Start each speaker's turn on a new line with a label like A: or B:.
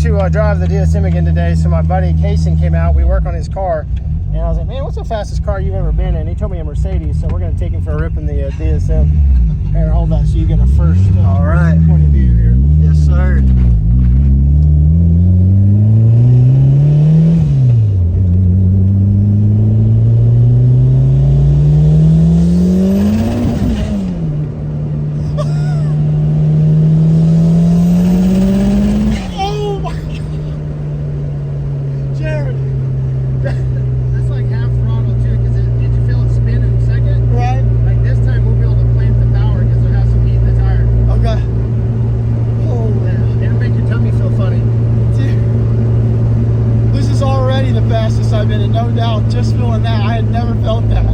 A: to drive the DSM again today, so my buddy Casen came out. We work on his car, and I was like, man, what's the fastest car you've ever been in? He told me a Mercedes, so we're going to take him for a rip in the DSM. Here, hold on, so you get a first
B: All right.
A: point of view here.
B: Yes, sir.
A: That's like half throttle too, because did you feel it spin in a second?
B: Right.
A: Like this time we'll be able to plant the power because it'll have some heat in the tire.
B: Okay. Holy.
A: Yeah, it'll make your tummy feel funny.
B: Dude. This is already the fastest I've been in, no doubt. Just feeling that, I had never felt that.